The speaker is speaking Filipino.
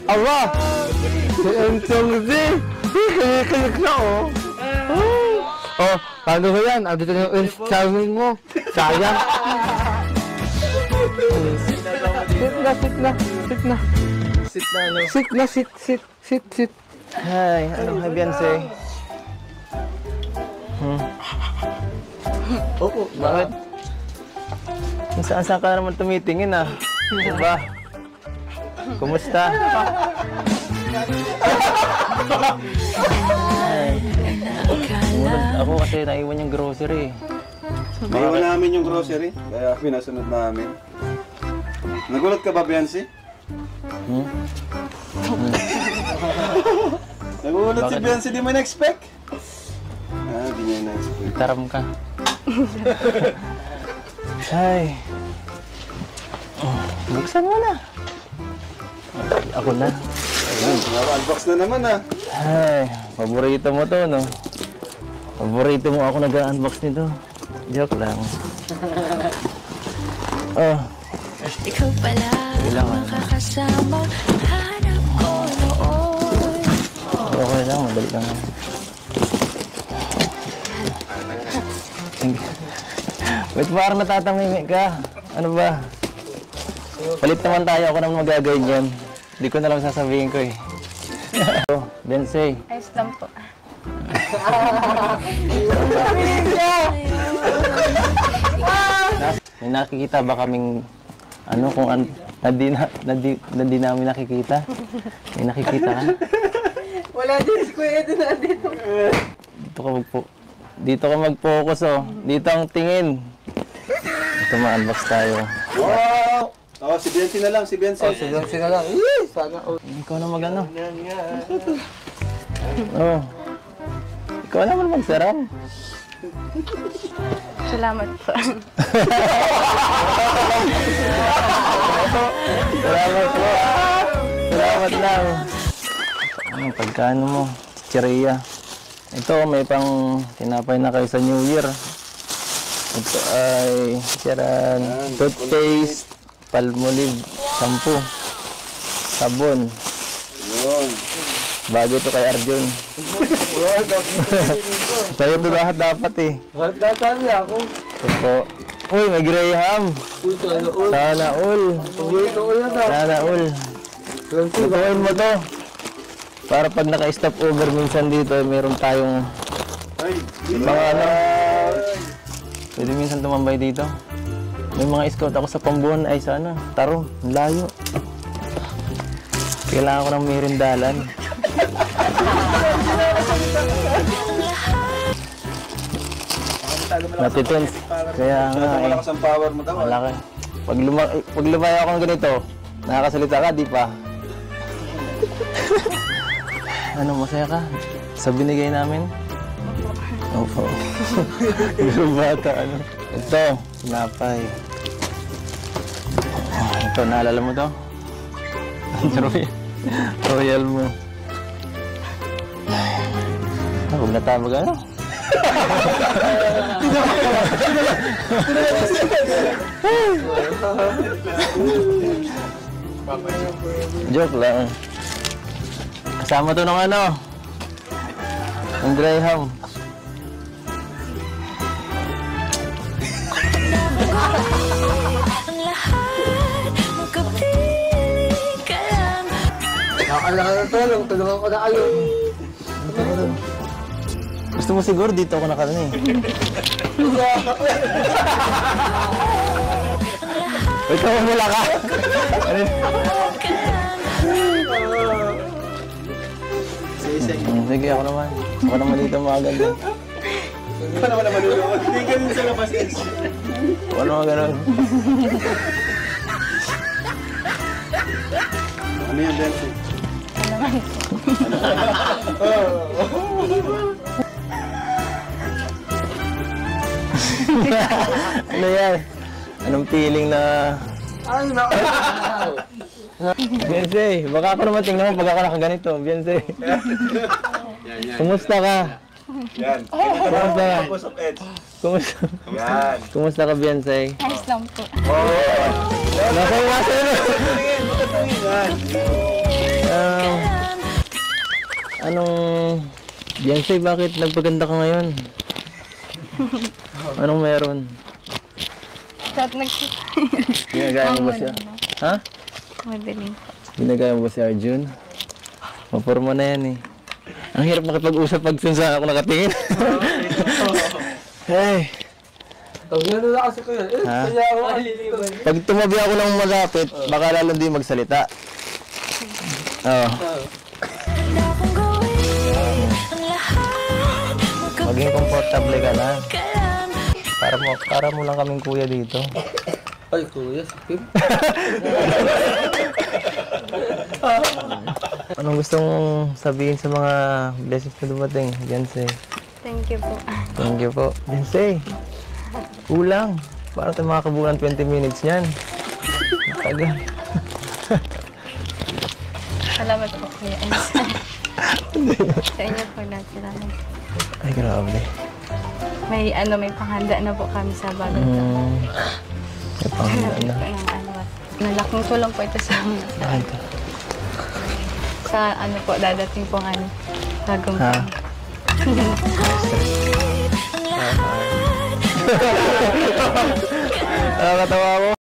Aba! Ang tungzi! Kaya na, oh! Oh, paano ba yan? Ano dito yung charming mo? Sayang! Sit na, sit na, sit na. Sit na, ano? Sit na, sit. Hi, anong Beyonce? Opo. Bakit? Kung saan ka naman tumitingin, ah? Diba? Kumusta? Ay. Ako kasi naiwan yung grocery. Naiwan namin yung grocery, kaya pinasunod namin. Nagulat ka ba, Beyonce? Nagulat si Beyonce, di mo na-expect? Di niya na-expect. Taram ka. Ay. Oh, buksan mo na. Ako na. Ayun, unbox na naman Ay, paborito mo to, no? Paborito mo ako nag-unbox nito. Joke lang. Oh. Ikaw pala ang makakasama hanap ko noon. Okay lang, madali lang. Wait, parang natatamimik ka. Ano ba? Palit naman tayo, ako naman magagawin yan. Hindi ko na lang sasabihin ko eh. Oh, Beyonce. Ayos lang po. May nakikita ba kaming ano kung hindi namin nakikita? May nakikita ka? Wala din si Kuya Edo na dito. Dito ka mag-focus, oh. Dito ang tingin. Ito, ma-unbox tayo. Wow! Oh, si Beyonce na lang, si Beyonce. Oh, si na lang. Sana. Ikaw na mag-ano. Oh. Ikaw naman mag-sarap. Salamat po. Salamat po. Salamat lang. Ano, pagkano mo? Chicheria. Ito, may pang tinapay na kayo sa New Year. Ito ay charan, toothpaste, Palmolive, shampoo, sabon. Yun. Bago ito kay Arjun. Sa'yo ito lahat dapat eh. Datali ako. Ito. Uy, may Graham. Sana all. Sana all. Lutuin mo to. Para pag naka-stop over minsan dito, meron tayong mga ano. Pwede minsan tumambay dito. May mga scout ako sa Pambuhan ay sa ano, Taro, layo. Kailangan ko ng merindalan. Natitense. Kaya nga eh. Malakas ang power mo daw. Malaki. Pag lumaya ako ng ganito, nakakasalita ka, di pa? Ano, masaya ka? Sa binigay namin? Opo. Yung bata, ano? Ito, sinapay. Oh, ito, naalala mo to? Royal mo. Huwag na tayo mag-ano? Joke lang. Kasama to ng ano? Ang Graham. Ang lahat, magkapiling ka lang. Nakakalakan ng tulong. Tulungan ko na kayo. Gusto mo siguro dito ako nakalan eh. Ito mo mula ka. Sige, ako naman. Ako naman dito maganda. Ikaw naman na malulunod. Hindi ka din sa labas. Ako naman ganun. Ano yan, Beyonce? Ano yan? Anong feeling na... Ay, naku. Beyonce, baka ako naman tingnan mo pag ako nakaganito. Beyonce. Kumusta ka? Yan. Kumusta ka? Focus of Edge. Kumusta? Yan. Kumusta ka, Beyonce? Ayos lang po. Nasa iwasan mo. Anong... Beyonce, bakit nagpaganda ka ngayon? Anong meron? At Ginagaya mo ba siya? Ha? Madaling. Ginagaya mo ba si Arjun? Maporma na yan eh. Ang hirap makipag-usap pag saan ako nakatingin. Hey! Ang gano'n na kasi ko yan. Ha? Kaya ako. Pag tumabi ako ng malapit, baka lalo di magsalita. Oo. Handa kong gawin ang lahat. Maging komportable ka na. Ka lang. Para mo lang kaming kuya dito. Ay, kuya, sakit. Anong gusto mong sabihin sa mga blessings na dumating? Beyonce. Thank you po. Thank you po. Beyonce. Kulang. Para tayo makakabulan 20 minutes niyan. Tagal. Salamat po, Kuya Enzo. Sa inyo po lahat. Salamat. Ay, grabe. May panghanda na po kami sa bagong taon. May panghanda na. Nalaking tulong po ito sa Ay, ito. sa po, dadating po bagong Ha? taon. Nakakatawa ko.